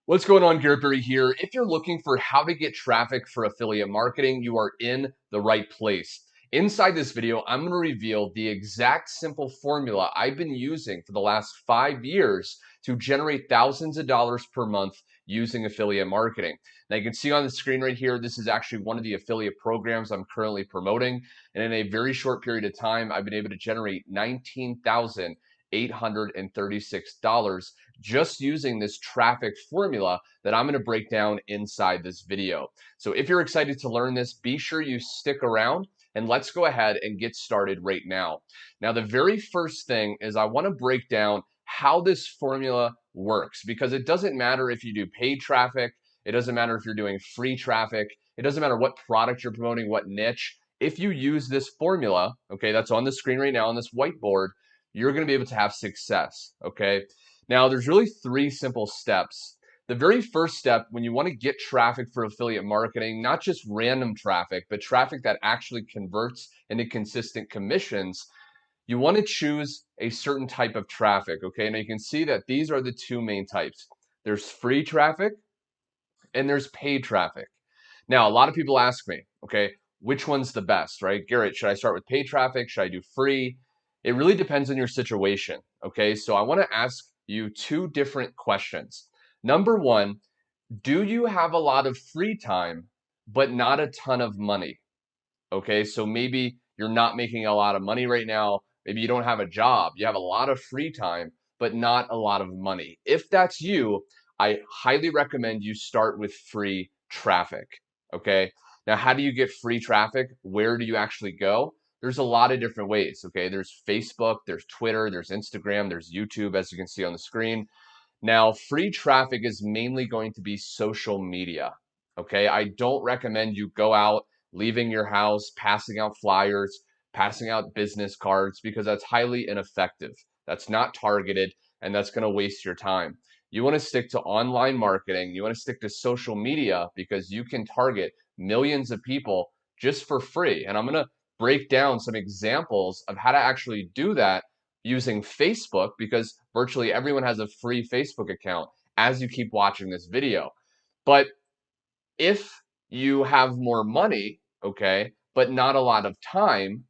What's going on, Garrett here. If you're looking for how to get traffic for affiliate marketing, you are in the right place. Inside this video, I'm going to reveal the exact simple formula I've been using for the last 5 years to generate thousands of dollars per month using affiliate marketing. Now you can see on the screen right here, this is actually one of the affiliate programs I'm currently promoting. And in a very short period of time, I've been able to generate $19,836 just using this traffic formula that I'm going to break down inside this video. So if you're excited to learn this, be sure you stick around and let's go ahead and get started right now. Now, the very first thing is I want to break down how this formula works, because it doesn't matter if you do paid traffic, it doesn't matter if you're doing free traffic, it doesn't matter what product you're promoting, what niche. If you use this formula, okay, that's on the screen right now on this whiteboard, you're going to be able to have success, okay? Now, there's really three simple steps. The very first step, when you want to get traffic for affiliate marketing, not just random traffic, but traffic that actually converts into consistent commissions, you want to choose a certain type of traffic, okay? Now, you can see that these are the two main types. There's free traffic and there's paid traffic. Now, a lot of people ask me, okay, which one's the best, right? Garrett, should I start with paid traffic? Should I do free? It really depends on your situation, okay? So I want to ask you two different questions. Number one, do you have a lot of free time, but not a ton of money? Okay, so maybe you're not making a lot of money right now. Maybe you don't have a job. You have a lot of free time, but not a lot of money. If that's you, I highly recommend you start with free traffic. Okay, now how do you get free traffic? Where do you actually go? There's a lot of different ways. Okay, there's Facebook, there's Twitter, there's Instagram, there's YouTube, as you can see on the screen. Now, free traffic is mainly going to be social media. Okay, I don't recommend you go out, leaving your house, passing out flyers, passing out business cards, because that's highly ineffective. That's not targeted, and that's going to waste your time. You want to stick to online marketing. You want to stick to social media because you can target millions of people just for free. And I'm going to break down some examples of how to actually do that using Facebook, because virtually everyone has a free Facebook account as you keep watching this video. But if you have more money, okay, but not a lot of time,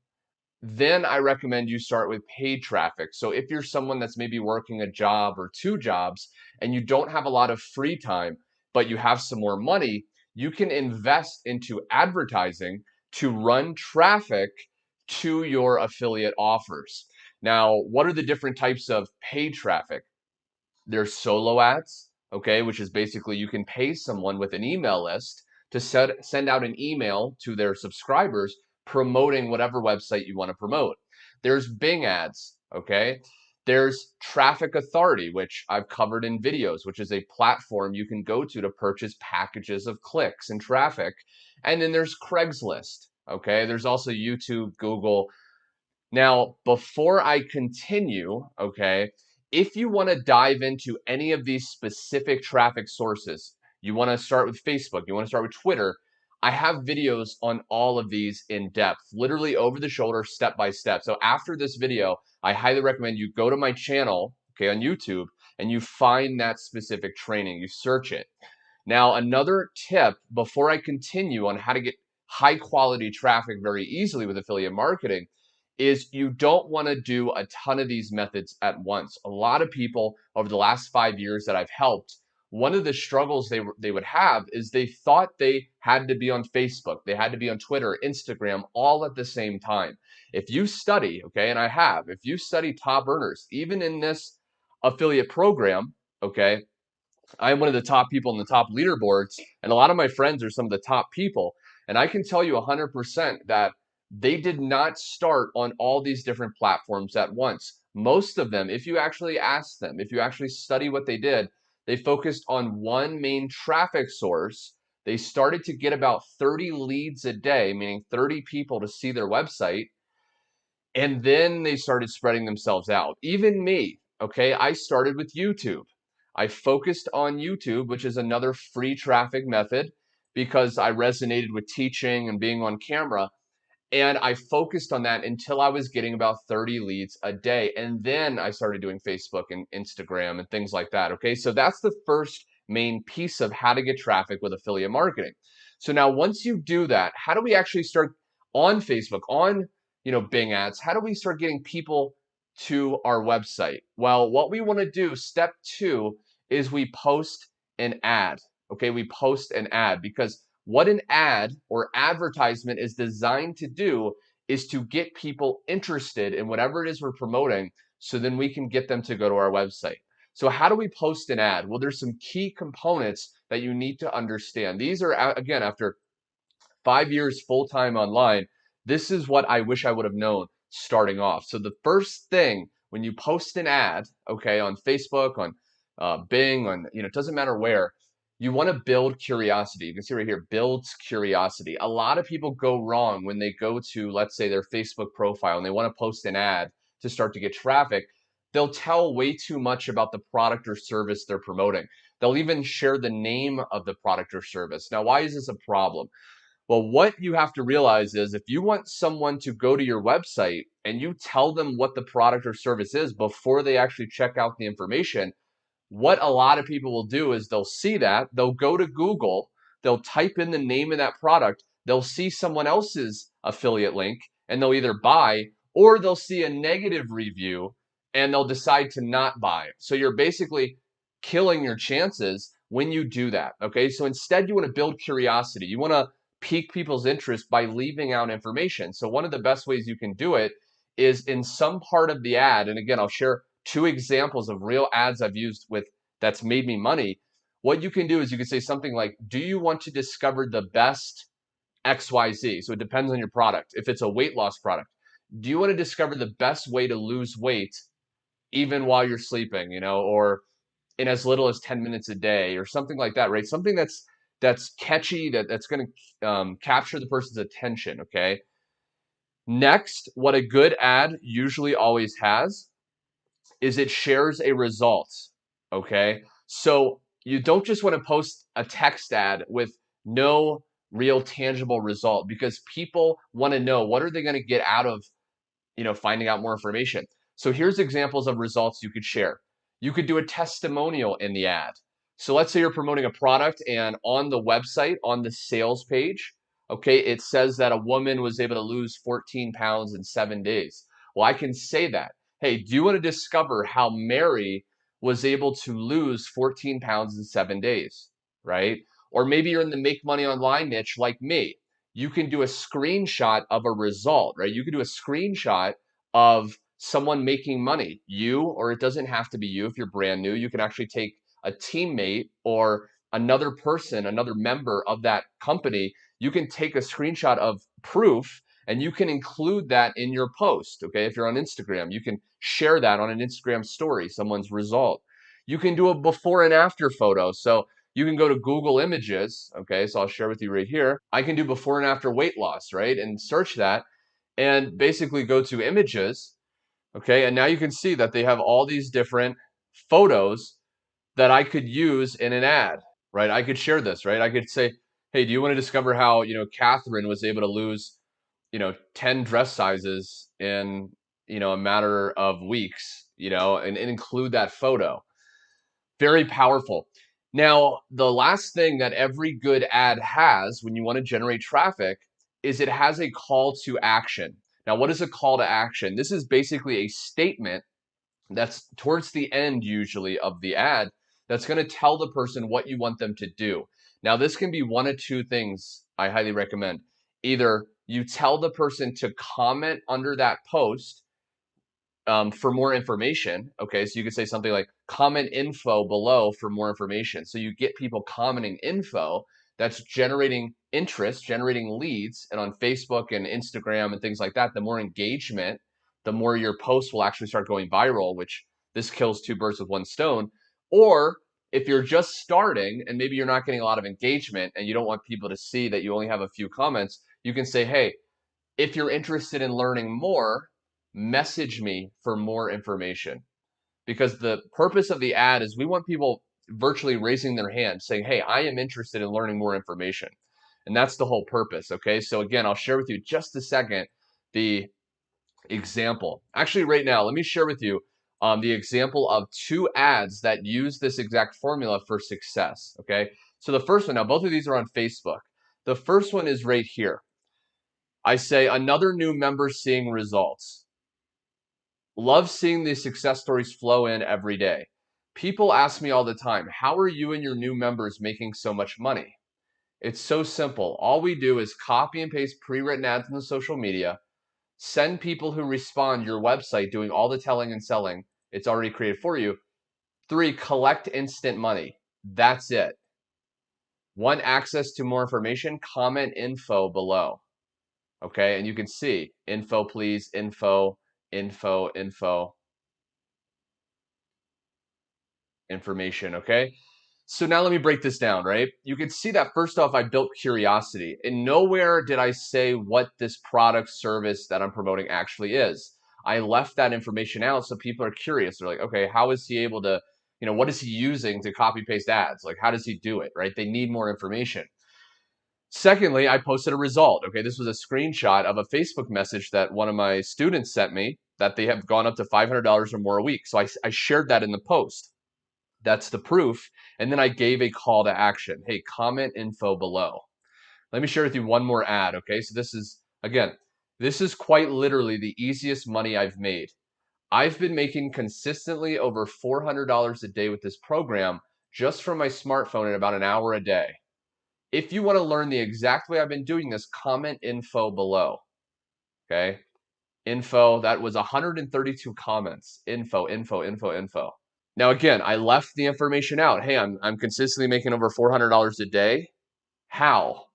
then I recommend you start with paid traffic. So if you're someone that's maybe working a job or two jobs and you don't have a lot of free time, but you have some more money, you can invest into advertising to run traffic to your affiliate offers. Now, what are the different types of paid traffic? There's solo ads, okay, which is basically you can pay someone with an email list to send out an email to their subscribers promoting whatever website you want to promote. There's Bing ads, okay? There's Traffic Authority, which I've covered in videos, which is a platform you can go to purchase packages of clicks and traffic. And then there's Craigslist, okay? There's also YouTube, Google. Now, before I continue, okay, if you want to dive into any of these specific traffic sources, you want to start with Facebook, you want to start with Twitter, I have videos on all of these in depth, literally over the shoulder, step by step. So after this video, I highly recommend you go to my channel, okay, on YouTube, and you find that specific training, you search it. Now, another tip before I continue on how to get high quality traffic very easily with affiliate marketing is you don't want to do a ton of these methods at once. A lot of people over the last 5 years that I've helped, one of the struggles they would have is they thought they had to be on Facebook, they had to be on Twitter, Instagram, all at the same time. If you study, okay, and I have, if you study top earners, even in this affiliate program, okay, I'm one of the top people in the top leaderboards, and a lot of my friends are some of the top people. And I can tell you 100% that they did not start on all these different platforms at once. Most of them, if you actually ask them, if you actually study what they did, they focused on one main traffic source. They started to get about 30 leads a day, meaning 30 people to see their website. And then they started spreading themselves out. Even me, okay, I started with YouTube. I focused on YouTube, which is another free traffic method, because I resonated with teaching and being on camera. And I focused on that until I was getting about 30 leads a day. And then I started doing Facebook and Instagram and things like that. Okay, so that's the first main piece of how to get traffic with affiliate marketing. So now once you do that, how do we actually start on Facebook, on Bing ads? How do we start getting people to our website? Well, what we want to do, step 2, is we post an ad. Okay, we post an ad, because what an ad or advertisement is designed to do is to get people interested in whatever it is we're promoting, so then we can get them to go to our website. So how do we post an ad? Well, there's some key components that you need to understand. These are, again, after 5 years full-time online, this is what I wish I would have known starting off. So the first thing when you post an ad, okay, on Facebook, on Bing, on, it doesn't matter where, you want to build curiosity. You can see right here, builds curiosity. A lot of people go wrong when they go to, let's say, their Facebook profile and they want to post an ad to start to get traffic. They'll tell way too much about the product or service they're promoting. They'll even share the name of the product or service. Now, why is this a problem? Well, what you have to realize is if you want someone to go to your website and you tell them what the product or service is before they actually check out the information, what a lot of people will do is they'll see that, they'll go to Google, they'll type in the name of that product, they'll see someone else's affiliate link, and they'll either buy, or they'll see a negative review and they'll decide to not buy. So you're basically killing your chances when you do that. Okay, so instead you want to build curiosity. You want to pique people's interest by leaving out information. So one of the best ways you can do it is in some part of the ad, and again, I'll share 2 examples of real ads I've used with that's made me money. What you can do is you can say something like, do you want to discover the best XYZ? So it depends on your product. If it's a weight loss product, do you want to discover the best way to lose weight even while you're sleeping, or in as little as 10 minutes a day, or something like that, right? Something that's catchy, that's going to capture the person's attention, okay? Next, what a good ad usually always has is it shares a result, okay? So you don't just want to post a text ad with no real tangible result, because people want to know, what are they going to get out of finding out more information. So here's examples of results you could share. You could do a testimonial in the ad. So let's say you're promoting a product, and on the website, on the sales page, okay, it says that a woman was able to lose 14 pounds in 7 days. Well, I can say that. Hey, do you want to discover how Mary was able to lose 14 pounds in 7 days, right? Or maybe you're in the make money online niche like me. You can do a screenshot of a result, right? You can do a screenshot of someone making money, or it doesn't have to be you if you're brand new. You can actually take a teammate or another person, another member of that company. You can take a screenshot of proof and you can include that in your post. Okay, if you're on Instagram, you can share that on an Instagram story, someone's result. You can do a before and after photo. So you can go to Google Images. Okay, so I'll share with you right here. I can do before and after weight loss, right? And search that and basically go to images. Okay, and now you can see that they have all these different photos that I could use in an ad, right? I could share this, right? I could say, hey, do you want to discover how, Catherine was able to lose, 10 dress sizes in, a matter of weeks, and include that photo. Very powerful. Now, the last thing that every good ad has when you want to generate traffic is it has a call to action. Now, what is a call to action? This is basically a statement that's towards the end, usually, of the ad that's going to tell the person what you want them to do. Now, this can be one of 2 things I highly recommend. Either you tell the person to comment under that post for more information. Okay, so you could say something like comment info below for more information. So you get people commenting info, that's generating interest, generating leads. And on Facebook and Instagram and things like that, the more engagement, the more your post will actually start going viral, which this kills 2 birds with 1 stone. Or if you're just starting and maybe you're not getting a lot of engagement and you don't want people to see that you only have a few comments, you can say, hey, if you're interested in learning more, message me for more information. Because the purpose of the ad is we want people virtually raising their hand saying, hey, I am interested in learning more information. And that's the whole purpose. Okay, so again, I'll share with you just a second the example. Actually, right now, let me share with you the example of 2 ads that use this exact formula for success, okay? So the first one, now both of these are on Facebook. The first one is right here. I say, another new member seeing results. Love seeing these success stories flow in every day. People ask me all the time, how are you and your new members making so much money? It's so simple. All we do is copy and paste pre-written ads in the social media, send people who respond your website doing all the telling and selling. It's already created for you. 3, collect instant money. That's it. Want access to more information? Comment info below. Okay, and you can see info, please, info, info, info, information, okay? So now let me break this down, right? You can see that first off, I built curiosity, and nowhere did I say what this product service that I'm promoting actually is. I left that information out so people are curious. They're like, okay, how is he able to, what is he using to copy paste ads? Like, how does he do it, right? They need more information. Secondly, I posted a result. Okay, this was a screenshot of a Facebook message that one of my students sent me that they have gone up to $500 or more a week. So I shared that in the post. That's the proof. And then I gave a call to action. Hey, comment info below. Let me share with you one more ad. Okay, so this is, again, this is quite literally the easiest money I've made. I've been making consistently over $400 a day with this program just from my smartphone in about an hour a day. If you want to learn the exact way I've been doing this, comment info below. Okay, info, that was 132 comments. Info, info, info, info. Now, again, I left the information out. Hey, I'm consistently making over $400 a day. How?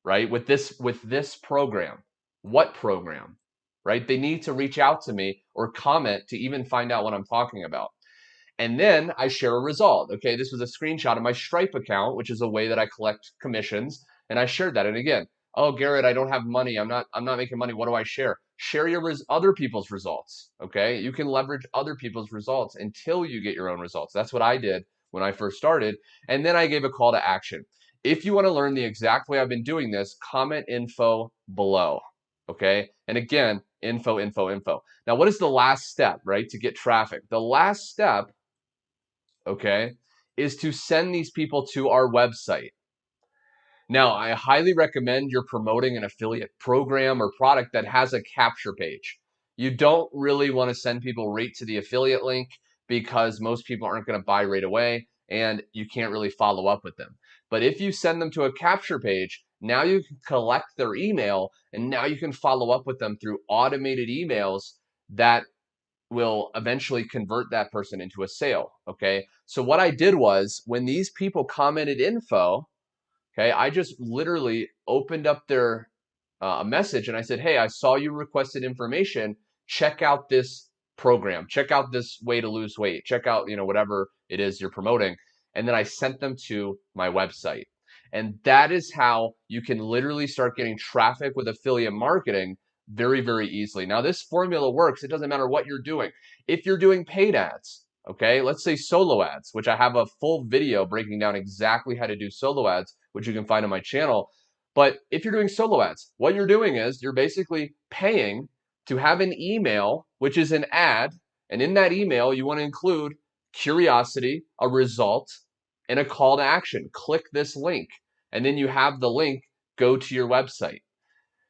Right? With this program. What program? Right? They need to reach out to me or comment to even find out what I'm talking about. And then I share a result. Okay, this was a screenshot of my Stripe account, which is a way that I collect commissions. And I shared that. And again, oh, Garrett, I don't have money. I'm not making money. What do I share? Share your other people's results. Okay, you can leverage other people's results until you get your own results. That's what I did when I first started. And then I gave a call to action. If you want to learn the exact way I've been doing this, comment info below. Okay, and again, info, info, info. Now, what is the last step, right, to get traffic? The last step, okay, is to send these people to our website. Now, I highly recommend you're promoting an affiliate program or product that has a capture page. You don't really want to send people right to the affiliate link because most people aren't going to buy right away and you can't really follow up with them. But if you send them to a capture page, now you can collect their email and now you can follow up with them through automated emails that will eventually convert that person into a sale, okay? So what I did was when these people commented info, okay, I just literally opened up their message and I said, hey, I saw you requested information. Check out this program. Check out this way to lose weight. Check out, whatever it is you're promoting. And then I sent them to my website. And that is how you can literally start getting traffic with affiliate marketing very, very easily. Now, this formula works. It doesn't matter what you're doing. If you're doing paid ads, okay, let's say solo ads, which I have a full video breaking down exactly how to do solo ads, which you can find on my channel. But if you're doing solo ads, what you're doing is you're basically paying to have an email, which is an ad. And in that email, you want to include curiosity, a result, and a call to action. Click this link. And then you have the link go to your website.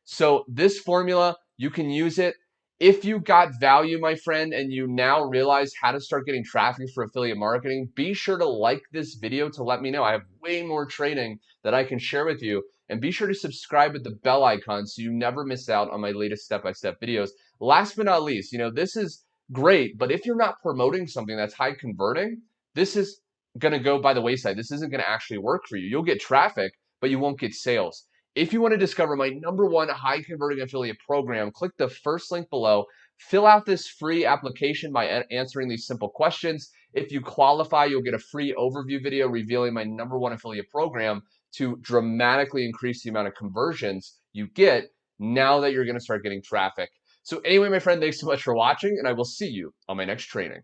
So this formula, you can use it. If you got value, my friend, and you now realize how to start getting traffic for affiliate marketing, be sure to like this video to let me know. I have way more training that I can share with you. And be sure to subscribe with the bell icon so you never miss out on my latest step-by-step videos. Last but not least, this is great, but if you're not promoting something that's high converting, this is going to go by the wayside. This isn't going to actually work for you. You'll get traffic, but you won't get sales. If you want to discover my #1 high converting affiliate program, click the first link below. Fill out this free application by answering these simple questions. If you qualify, you'll get a free overview video revealing my #1 affiliate program to dramatically increase the amount of conversions you get now that you're going to start getting traffic. So anyway, my friend, thanks so much for watching, and I will see you on my next training.